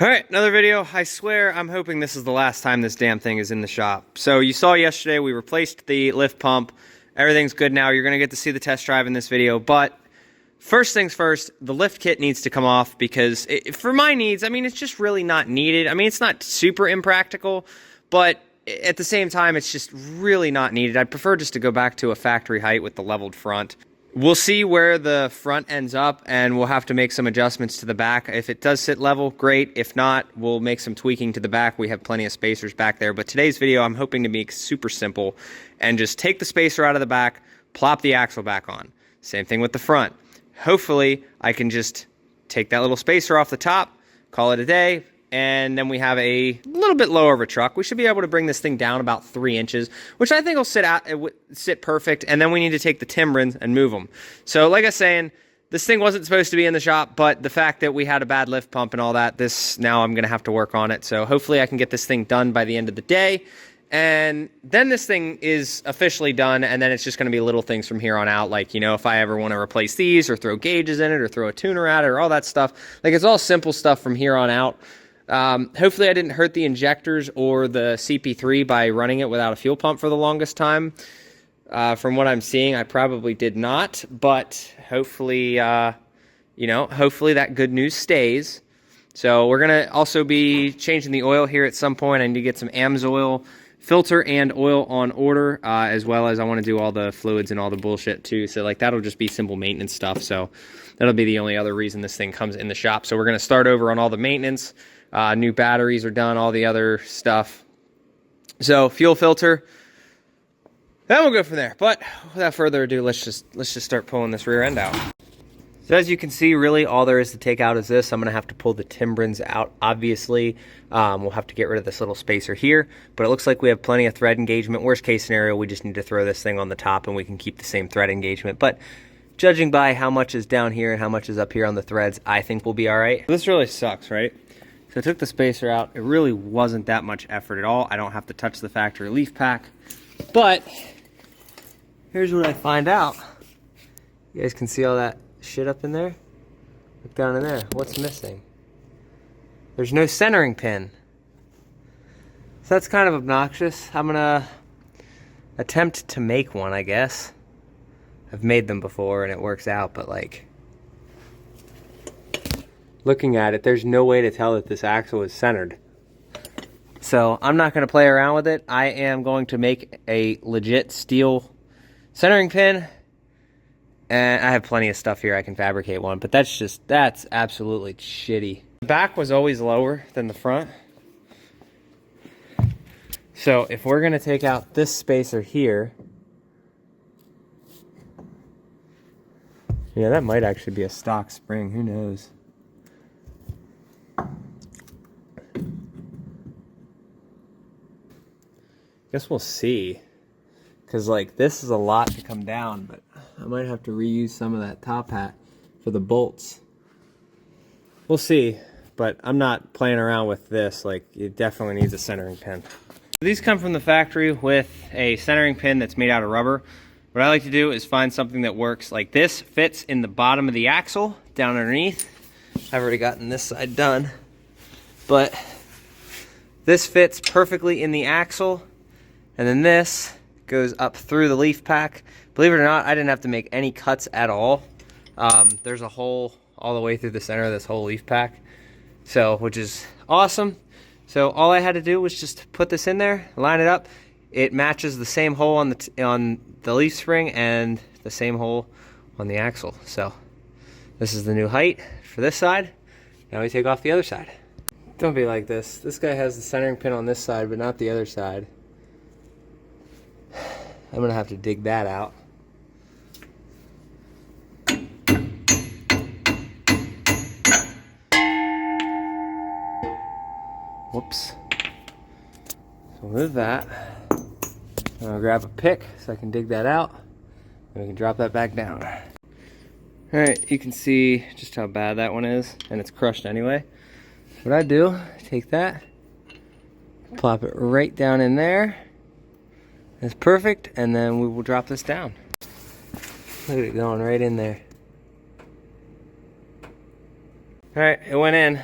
Alright, another video. I swear I'm hoping this is the last time this damn thing is in the shop. So you saw yesterday we replaced the lift pump. Everything's good now. You're going to get to see the test drive in this video. But first things first, the lift kit needs to come off because for my needs, I mean, it's just really not needed. I mean, it's not super impractical, but at the same time, it's just really not needed. I'd prefer just to go back to a factory height with the leveled front. We'll see where the front ends up, and we'll have to make some adjustments to the back. If it does sit level, great. If not, we'll make some tweaking to the back. We have plenty of spacers back there. But today's video, I'm hoping to make super simple and just take the spacer out of the back, plop the axle back on. Same thing with the front. Hopefully, I can just take that little spacer off the top, call it a day, and then we have a little bit lower of a truck. We should be able to bring this thing down about 3 inches, which I think will sit perfect. And then we need to take the timbrins and move them. So like I was saying, this thing wasn't supposed to be in the shop, but the fact that we had a bad lift pump and all that, now I'm going to have to work on it. So hopefully I can get this thing done by the end of the day. And then this thing is officially done, and then it's just going to be little things from here on out, like, you know, if I ever want to replace these or throw gauges in it or throw a tuner at it or all that stuff. Like, it's all simple stuff from here on out. Hopefully I didn't hurt the injectors or the CP3 by running it without a fuel pump for the longest time. From what I'm seeing, I probably did not, but hopefully, hopefully that good news stays. So we're going to also be changing the oil here at some point. I need to get some AMSOIL filter and oil on order, as well as I want to do all the fluids and all the bullshit too. So like that'll just be simple maintenance stuff. So that'll be the only other reason this thing comes in the shop. So we're going to start over on all the maintenance. New batteries are done, all the other stuff. So fuel filter, then we'll go from there. But without further ado, let's just start pulling this rear end out. So as you can see, really all there is to take out is this. I'm going to have to pull the timbrins out, obviously. We'll have to get rid of this little spacer here, but it looks like we have plenty of thread engagement. Worst case scenario, we just need to throw this thing on the top and we can keep the same thread engagement. But judging by how much is down here and how much is up here on the threads, I think we'll be all right. This really sucks, right? So I took the spacer out. It really wasn't that much effort at all. I don't have to touch the factory leaf pack. But here's what I find out. You guys can see all that shit up in there? Look down in there. What's missing? There's no centering pin. So that's kind of obnoxious. I'm gonna attempt to make one, I guess. I've made them before and it works out, but like, looking at it, there's no way to tell that this axle is centered. So I'm not going to play around with it. I am going to make a legit steel centering pin. And I have plenty of stuff here I can fabricate one, but that's absolutely shitty. The back was always lower than the front. So if we're going to take out this spacer here, yeah, that might actually be a stock spring. Who knows? Guess we'll see, because like this is a lot to come down, but I might have to reuse some of that top hat for the bolts. We'll see, but I'm not playing around with this. Like, it definitely needs a centering pin. These come from the factory with a centering pin that's made out of rubber. What I like to do is find something that works like this, fits in the bottom of the axle down underneath. I've already gotten this side done, but this fits perfectly in the axle. And then this goes up through the leaf pack. Believe it or not, I didn't have to make any cuts at all. There's a hole all the way through the center of this whole leaf pack, so which is awesome. So all I had to do was just put this in there, line it up. It matches the same hole on the leaf spring and the same hole on the axle. So this is the new height for this side. Now we take off the other side. Don't be like this. This guy has the centering pin on this side, but not the other side. I'm gonna have to dig that out. Whoops. So with that, I'm gonna grab a pick so I can dig that out, and we can drop that back down. Alright, you can see just how bad that one is, and it's crushed anyway. What I do, take that, plop it right down in there. It's perfect, and then we will drop this down. Look at it going right in there. Alright, it went in.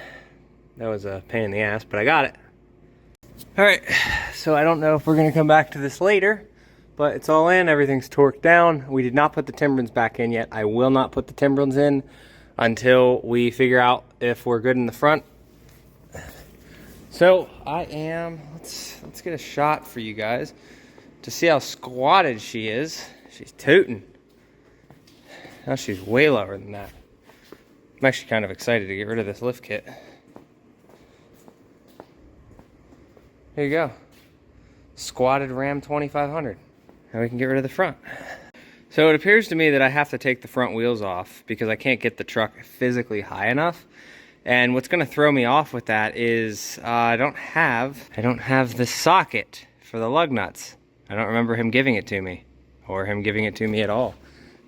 That was a pain in the ass, but I got it. All right, so I don't know if we're gonna come back to this later, but it's all in, everything's torqued down. We did not put the timbrins back in yet. I will not put the timbrins in until we figure out if we're good in the front. So let's get a shot for you guys to see how squatted she is. She's tooting. Now she's way lower than that. I'm actually kind of excited to get rid of this lift kit. Here you go. Squatted Ram 2500. Now we can get rid of the front. So it appears to me that I have to take the front wheels off because I can't get the truck physically high enough. And what's going to throw me off with that is I don't have the socket for the lug nuts. I don't remember him giving it to me, or him giving it to me at all.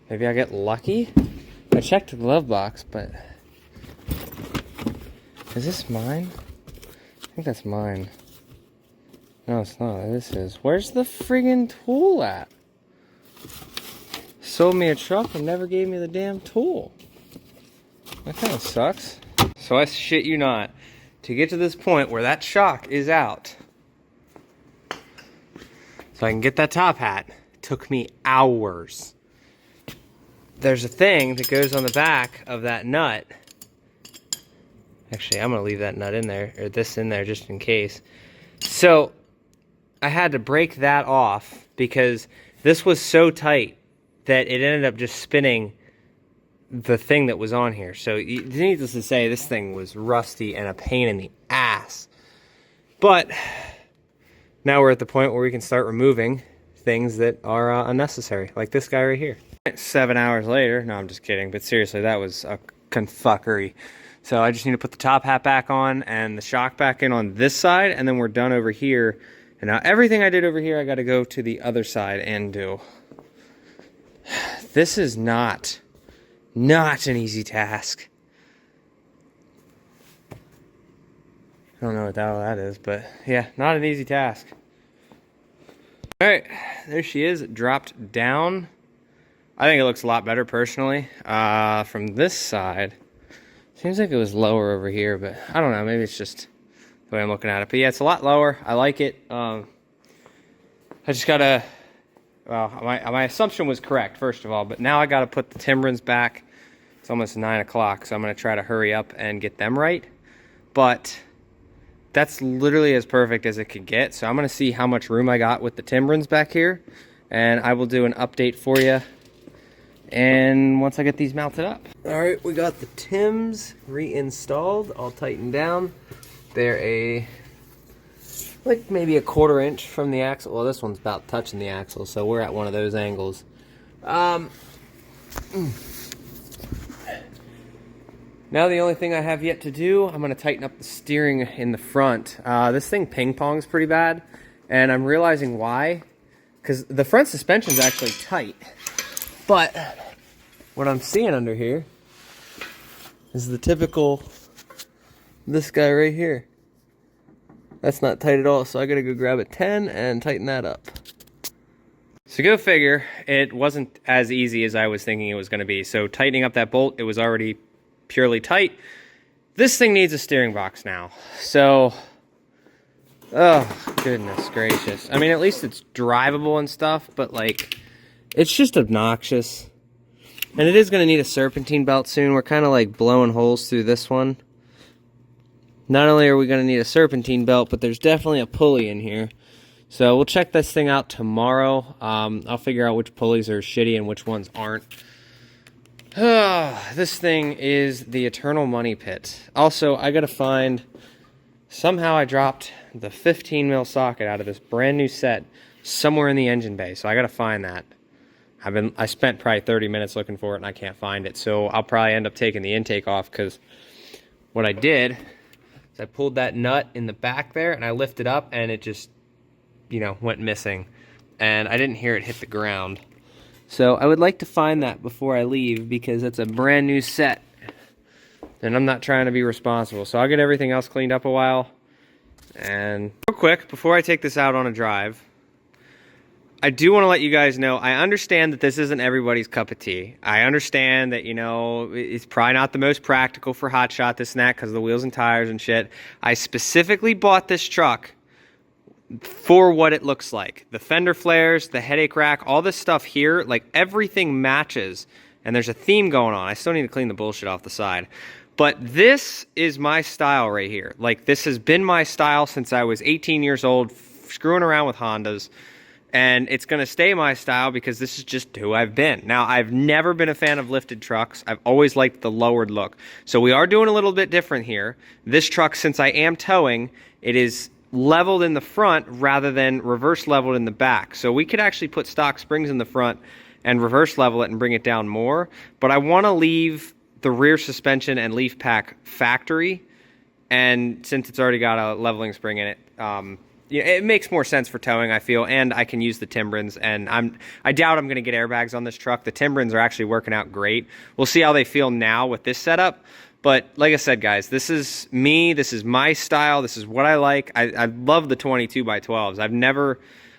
Maybe I get lucky? I checked the glove box, but is this mine? I think that's mine. No, it's not. This is. Where's the friggin' tool at? Sold me a truck and never gave me the damn tool. That kind of sucks. So I shit you not, to get to this point where that shock is out, so I can get that top hat, took me hours. There's a thing that goes on the back of that nut. Actually, I'm gonna leave that nut in there, or this in there just in case. So I had to break that off because this was so tight that it ended up just spinning the thing that was on here. So needless to say, this thing was rusty and a pain in the ass. But now we're at the point where we can start removing things that are unnecessary, like this guy right here. 7 hours later, no, I'm just kidding, but seriously, that was a confuckery. So I just need to put the top hat back on and the shock back in on this side, and then we're done over here. And now everything I did over here, I got to go to the other side and do. This is not an easy task. I don't know what the hell that is, but yeah, not an easy task. All right, there she is, dropped down. I think it looks a lot better personally. From this side, seems like it was lower over here, but I don't know, maybe it's just the way I'm looking at it. But yeah, it's a lot lower. I like it. I just gotta, well, my assumption was correct, first of all, but now I gotta put the timbrins back. It's almost 9 o'clock, so I'm gonna try to hurry up and get them right. But that's literally as perfect as it could get. So I'm gonna see how much room I got with the timbrins back here, and I will do an update for you. And once I get these mounted up. All right, we got the Tims reinstalled, all tightened down. They're like maybe a 1/4 inch from the axle. Well, this one's about touching the axle, so we're at one of those angles. Now the only thing I have yet to do, I'm gonna tighten up the steering in the front. This thing ping pongs pretty bad, and I'm realizing why. Because the front suspension's actually tight. But what I'm seeing under here is the typical, this guy right here. That's not tight at all, so I gotta go grab a 10 and tighten that up. So go figure, it wasn't as easy as I was thinking it was gonna be. So tightening up that bolt, it was already purely tight. This thing needs a steering box now. So, oh, goodness gracious. I mean, at least it's drivable and stuff, but like, it's just obnoxious. And it is going to need a serpentine belt soon. We're kind of like blowing holes through this one. Not only are we going to need a serpentine belt, but there's definitely a pulley in here. So we'll check this thing out tomorrow. I'll figure out which pulleys are shitty and which ones aren't. This thing is the eternal money pit. Also, I got to find... Somehow I dropped the 15 mil socket out of this brand new set somewhere in the engine bay. So I got to find that. I spent probably 30 minutes looking for it and I can't find it. So I'll probably end up taking the intake off, because what I did is I pulled that nut in the back there and I lifted up and it just, you know, went missing. And I didn't hear it hit the ground. So I would like to find that before I leave, because it's a brand new set. And I'm not trying to be responsible. So I'll get everything else cleaned up a while. And real quick, before I take this out on a drive, I do want to let you guys know, I understand that this isn't everybody's cup of tea. I understand that, you know, it's probably not the most practical for Hotshot, this and that, because of the wheels and tires and shit. I specifically bought this truck for what it looks like. The fender flares, the headache rack, all this stuff here, like everything matches. And there's a theme going on. I still need to clean the bullshit off the side. But this is my style right here. Like, this has been my style since I was 18 years old, screwing around with Hondas. And it's going to stay my style because this is just who I've been. Now, I've never been a fan of lifted trucks. I've always liked the lowered look. So we are doing a little bit different here. This truck, since I am towing, it is leveled in the front rather than reverse leveled in the back. So we could actually put stock springs in the front and reverse level it and bring it down more. But I want to leave the rear suspension and leaf pack factory. And since it's already got a leveling spring in it, yeah, it makes more sense for towing, I feel, and I can use the Timbrins, and I doubt I'm going to get airbags on this truck. The Timbrins are actually working out great. We'll see how they feel now with this setup, but like I said, guys, this is me, this is my style, this is what I like. I love the 22x12s.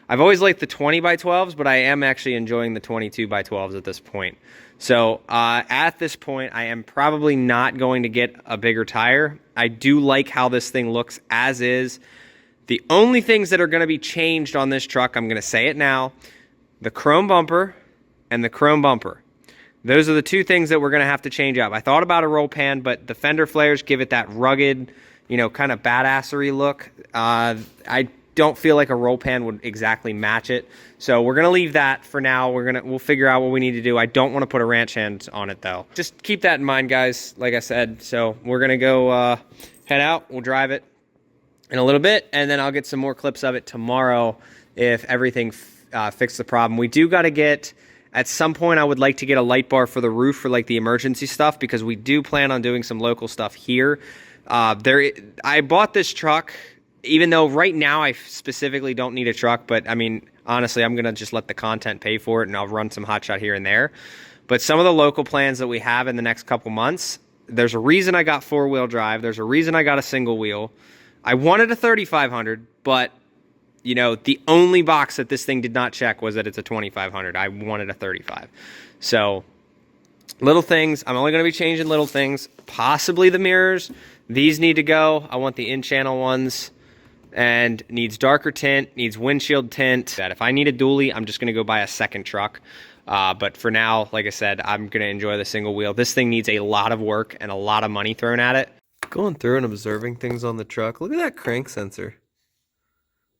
I've always liked the 20x12s, but I am actually enjoying the 22x12s at this point. So at this point, I am probably not going to get a bigger tire. I do like how this thing looks as is. The only things that are going to be changed on this truck, I'm going to say it now, the chrome bumper and the chrome bumper. Those are the two things that we're going to have to change up. I thought about a roll pan, but the fender flares give it that rugged, you know, kind of badassery look. I don't feel like a roll pan would exactly match it. So we're going to leave that for now. We'll figure out what we need to do. I don't want to put a ranch hand on it though. Just keep that in mind, guys, like I said. So we're going to go head out. We'll drive it in a little bit, and then I'll get some more clips of it tomorrow if everything fixed the problem. We do got to get, at some point, I would like to get a light bar for the roof for like the emergency stuff, because we do plan on doing some local stuff here. I bought this truck, even though right now I specifically don't need a truck, but I mean, honestly, I'm going to just let the content pay for it, and I'll run some Hotshot here and there. But some of the local plans that we have in the next couple months, there's a reason I got four-wheel drive. There's a reason I got a single wheel. I wanted a 3500, but, you know, the only box that this thing did not check was that it's a 2500. I wanted a 35. So, little things. I'm only going to be changing little things. Possibly the mirrors. These need to go. I want the in-channel ones. And needs darker tint, needs windshield tint. That if I need a dually, I'm just going to go buy a second truck. But for now, like I said, I'm going to enjoy the single wheel. This thing needs a lot of work and a lot of money thrown at it. Going through and observing things on the truck. Look at that crank sensor.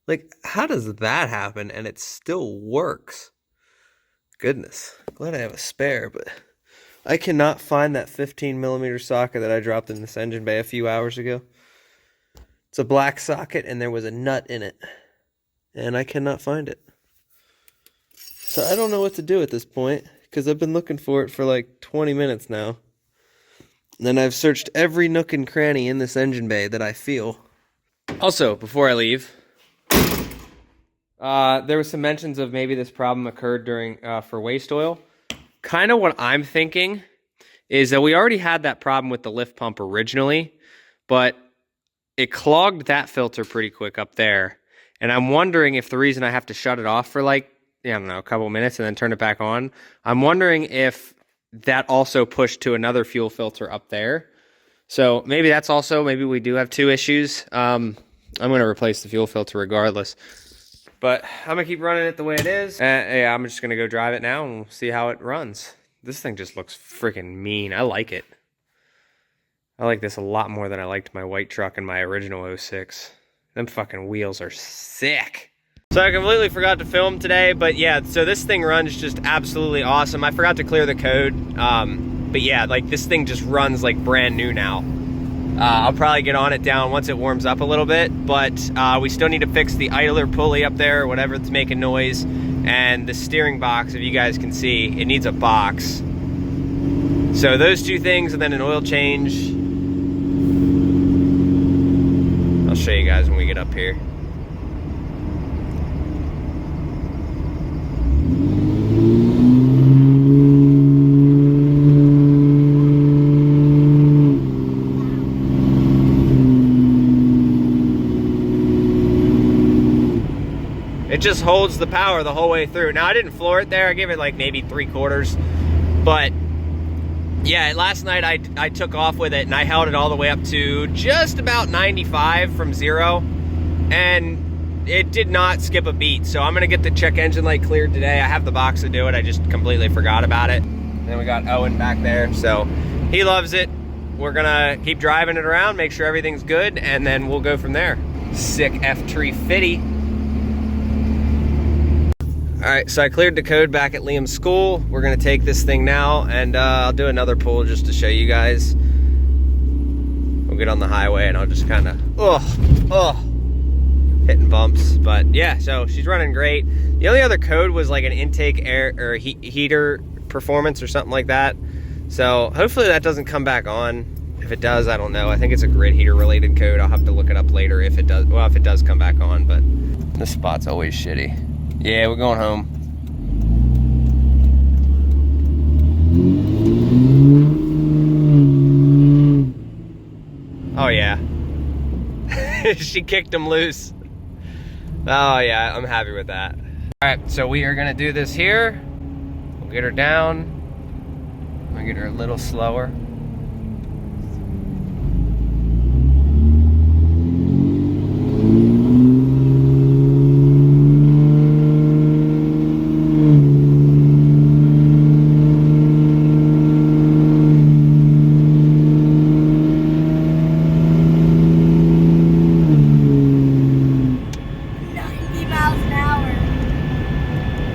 Like, how does that happen and it still works? Goodness. Glad I have a spare, but I cannot find that 15mm socket that I dropped in this engine bay a few hours ago. It's a black socket and there was a nut in it. And I cannot find it. So I don't know what to do at this point, because I've been looking for it for like 20 minutes now. And then I've searched every nook and cranny in this engine bay that I feel. Also, before I leave, there was some mentions of maybe this problem occurred during for waste oil. Kind of what I'm thinking is that we already had that problem with the lift pump originally, but it clogged that filter pretty quick up there. And I'm wondering if the reason I have to shut it off for like, I don't know, a couple minutes and then turn it back on, I'm wondering if that also pushed to another fuel filter up there. So maybe that's also, maybe we do have two issues. I'm going to replace the fuel filter regardless. But I'm going to keep running it the way it is. Yeah, I'm just going to go drive it now and we'll see how it runs. This thing just looks freaking mean. I like it. I like this a lot more than I liked my white truck in my original 06. Them fucking wheels are sick. So I completely forgot to film today, but yeah, so this thing runs just absolutely awesome. I forgot to clear the code, but yeah, like this thing just runs like brand new now. I'll probably get on it down once it warms up a little bit, but we still need to fix the idler pulley up there, or whatever that's making noise, and the steering box, if you guys can see, it needs a box. So those two things, and then an oil change. I'll show you guys when we get up here. It just holds the power the whole way through. Now, I didn't floor it there. I gave it like maybe 3/4. But yeah, last night I took off with it and I held it all the way up to just about 95 from 0. And it did not skip a beat. So I'm gonna get the check engine light cleared today. I have the box to do it. I just completely forgot about it. And then we got Owen back there. So he loves it. We're gonna keep driving it around, make sure everything's good, and then we'll go from there. Sick F-Tree fitty. All right, so I cleared the code back at Liam's school. We're gonna take this thing now, and I'll do another pull just to show you guys. We'll get on the highway, and I'll just kind of, hitting bumps. But yeah, so she's running great. The only other code was like an intake air or heater performance or something like that. So hopefully that doesn't come back on. If it does, I don't know. I think it's a grid heater related code. I'll have to look it up later if it does. Well, if it does come back on, but this spot's always shitty. Yeah, we're going home. Oh yeah. She kicked him loose. Oh yeah, I'm happy with that. All right, so we are gonna do this here. We'll get her down. We'll get her a little slower.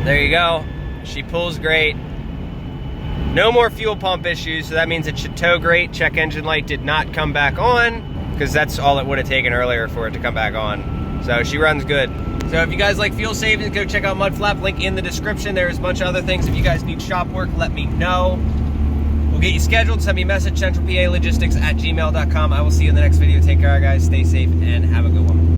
There you go. She pulls great. No more fuel pump issues, so that means it should tow great. Check engine light did not come back on, because that's all it would have taken earlier for it to come back on. So she runs good. So if you guys like fuel savings, go check out Mudflap, link in the description. There's a bunch of other things. If you guys need shop work, let me know. We'll get you scheduled. Send me a message, centralpalogistics@gmail.com. I will see you in the next video. Take care, guys. Stay safe and have a good one.